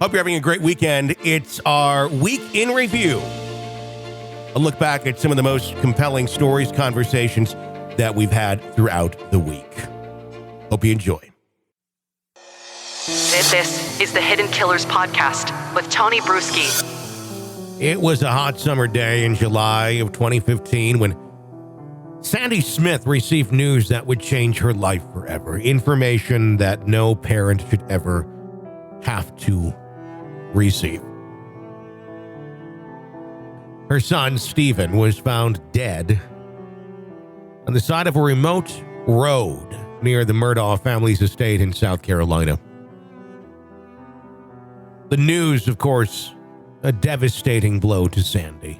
Hope you're having a great weekend. It's our week in review. A look back at some of the most compelling stories, conversations that we've had throughout the week. Hope you enjoy. This is the Hidden Killers Podcast with Tony Bruschi. It was a hot summer day in July of 2015 when Sandy Smith received news that would change her life forever. Information that no parent should ever have to receive. Her son, Stephen, was found dead on the side of a remote road near the Murdaughs family's estate in South Carolina. The news, of course, a devastating blow to Sandy.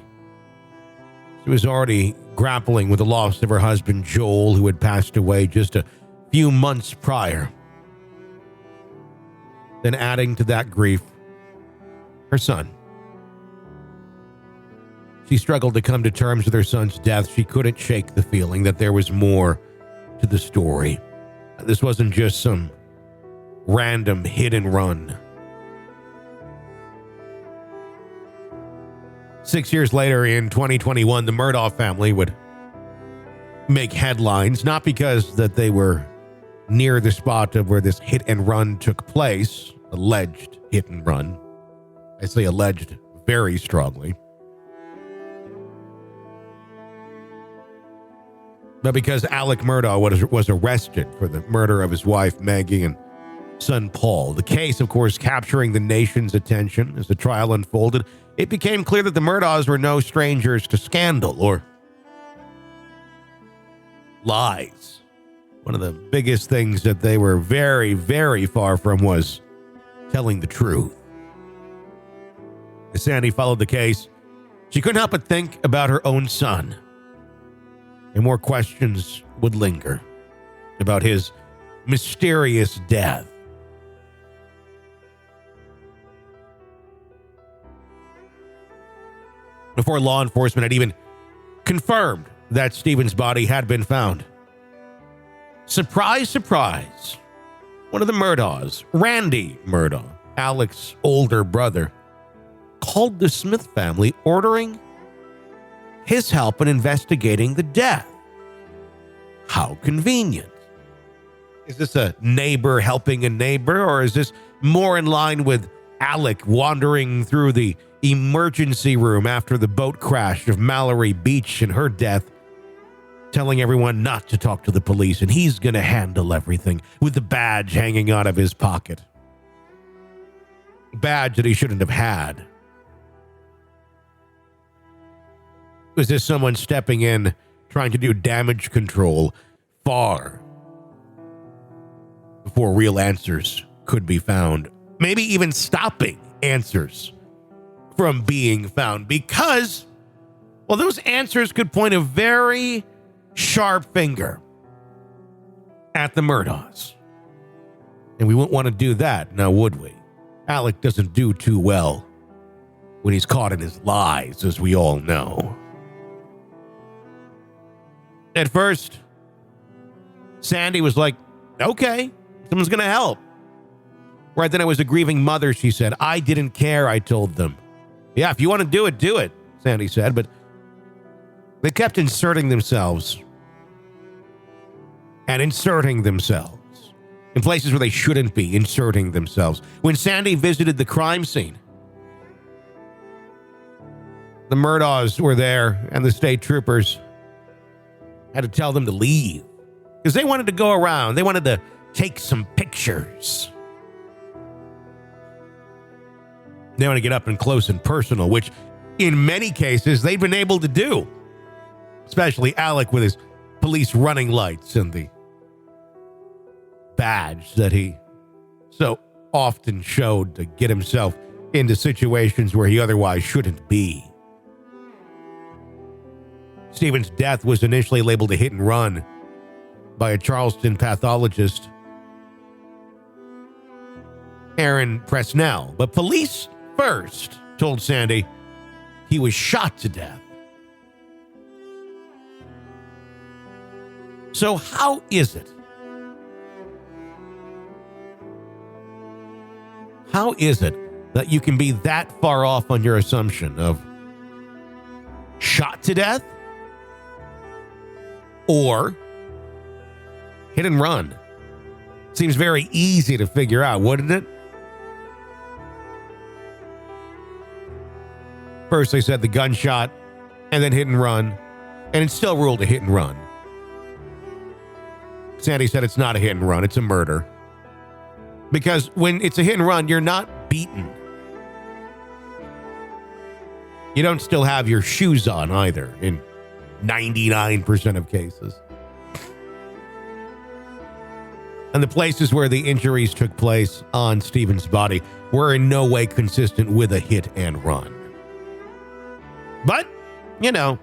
She was already grappling with the loss of her husband, Joel, who had passed away just a few months prior. Then adding to that grief, her son. She struggled to come to terms with her son's death. She couldn't shake the feeling that there was more to the story. This wasn't just some random hit and run. 6 years later, in 2021, the Murdaughs family would make headlines, not because that they were near the spot of where this hit and run took place, alleged hit and run. I say alleged very strongly. But because Alec Murdaugh was arrested for the murder of his wife, Maggie, and son, Paul. The case, of course, capturing the nation's attention as the trial unfolded. It became clear that the Murdaughs were no strangers to scandal or lies. One of the biggest things that they were very, very far from was telling the truth. As Sandy followed the case, she couldn't help but think about her own son. And more questions would linger about his mysterious death. Before law enforcement had even confirmed that Stephen's body had been found. Surprise, surprise. One of the Murdaughs, Randy Murdaugh, Alec's older brother, called the Smith family ordering his help in investigating the death. How convenient. Is this a neighbor helping a neighbor, or is this more in line with Alec wandering through the emergency room after the boat crash of Mallory Beach and her death, telling everyone not to talk to the police and he's going to handle everything with the badge hanging out of his pocket? Badge that he shouldn't have had. Was this someone stepping in, trying to do damage control far before real answers could be found? Maybe even stopping answers from being found, because, well, those answers could point a very sharp finger at the Murdaughs. And we wouldn't want to do that, now would we? Alec doesn't do too well when he's caught in his lies, as we all know. At first, Sandy was like, okay, someone's going to help. Right then, I was a grieving mother, she said. I didn't care, I told them. Yeah, if you want to do it, Sandy said. But they kept inserting themselves and inserting themselves in places where they shouldn't be inserting themselves. When Sandy visited the crime scene, the Murdaughs were there and the state troopers had to tell them to leave because they wanted to go around. They wanted to take some pictures. They want to get up and close and personal, which in many cases they've been able to do, especially Alec with his police running lights and the badge that he so often showed to get himself into situations where he otherwise shouldn't be. Stephen's death was initially labeled a hit and run by a Charleston pathologist, Aaron Presnell, but police first told Sandy he was shot to death. So how is it? How is it that you can be that far off on your assumption of shot to death or hit and run. Seems very easy to figure out, wouldn't it? First they said the gunshot and then hit and run, and it's still ruled a hit and run. Sandy said it's not a hit and run, it's a murder. Because when it's a hit and run, you're not beaten. You don't still have your shoes on either in 99% of cases. And the places where the injuries took place on Stephen's body were in no way consistent with a hit and run. But, you know,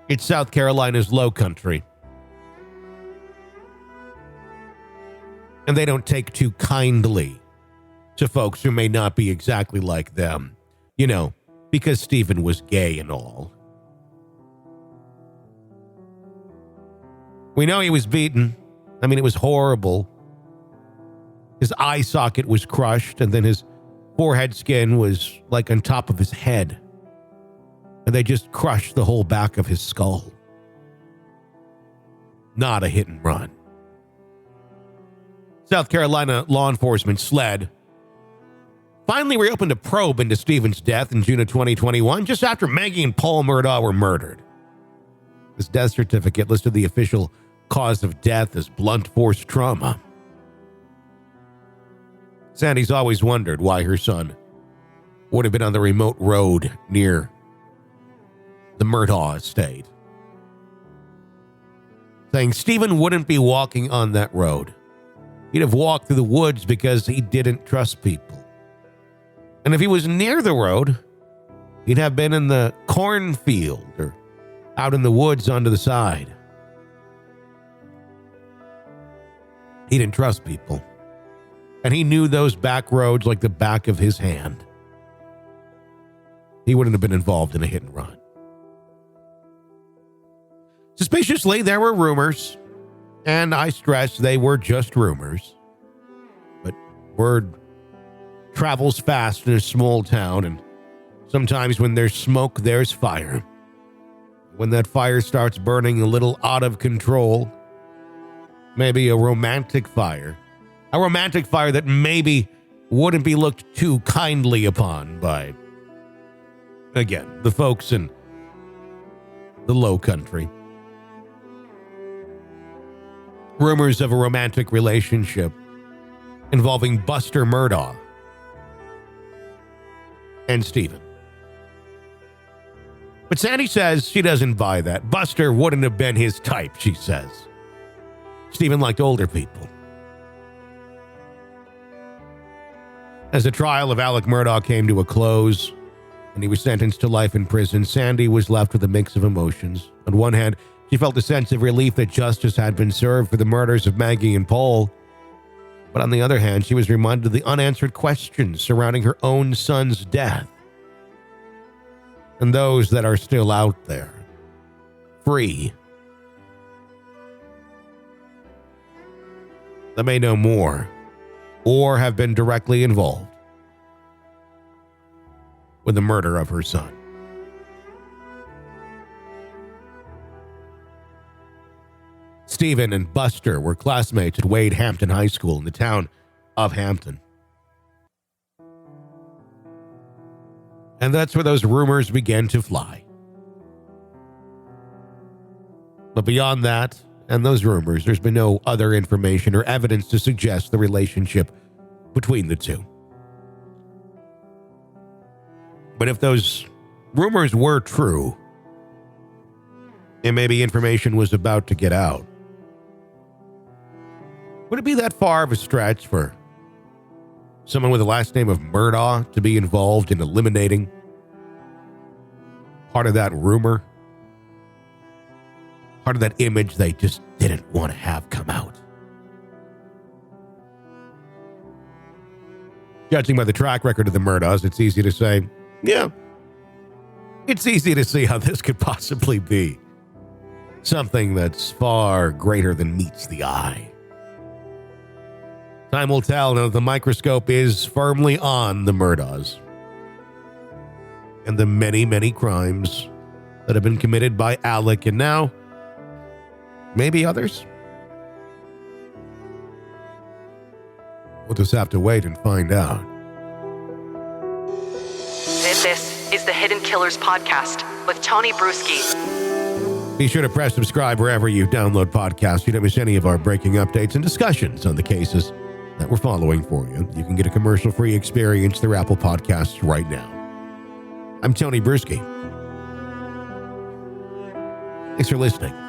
it's South Carolina's low country. And they don't take too kindly to folks who may not be exactly like them. You know, because Stephen was gay and all. We know he was beaten. I mean, it was horrible. His eye socket was crushed, and then his forehead skin was like on top of his head. And they just crushed the whole back of his skull. Not a hit and run. South Carolina law enforcement SLED finally reopened a probe into Stephen's death in June of 2021, just after Maggie and Paul Murdaugh were murdered. His death certificate listed the official cause of death as blunt force trauma. Sandy's always wondered why her son would have been on the remote road near the Murdaugh estate, saying Stephen wouldn't be walking on that road. He'd have walked through the woods because he didn't trust people. And if he was near the road, he'd have been in the cornfield or out in the woods onto the side. He didn't trust people. And he knew those back roads like the back of his hand. He wouldn't have been involved in a hit and run. Suspiciously, there were rumors, and I stress they were just rumors. But word travels fast in a small town, and sometimes when there's smoke, there's fire. When that fire starts burning a little out of control, maybe a romantic fire that maybe wouldn't be looked too kindly upon by, again, the folks in the low country. Rumors of a romantic relationship involving Buster Murdaugh and Stephen. But Sandy says she doesn't buy that. Buster wouldn't have been his type, she says. Stephen liked older people. As the trial of Alec Murdaugh came to a close and he was sentenced to life in prison, Sandy was left with a mix of emotions. On one hand, she felt a sense of relief that justice had been served for the murders of Maggie and Paul. But on the other hand, she was reminded of the unanswered questions surrounding her own son's death. And those that are still out there, free, that may know more or have been directly involved with the murder of her son. Stephen and Buster were classmates at Wade Hampton High School in the town of Hampton. And that's where those rumors began to fly. But beyond that, and those rumors, there's been no other information or evidence to suggest the relationship between the two. But if those rumors were true, and maybe information was about to get out, would it be that far of a stretch for someone with the last name of Murdaugh to be involved in eliminating part of that rumor? Part of that image they just didn't want to have come out? Judging by the track record of the Murdaughs, it's easy to say, yeah, it's easy to see how this could possibly be something that's far greater than meets the eye. Time will tell now that the microscope is firmly on the Murdaughs and the many, many crimes that have been committed by Alec and now maybe others. We'll just have to wait and find out. This is the Hidden Killers podcast with Tony Bruschi. Be sure to press subscribe wherever you download podcasts. You don't miss any of our breaking updates and discussions on the cases that we're following for you. You can get a commercial-free experience through Apple Podcasts right now. I'm Tony Bruschi. Thanks for listening.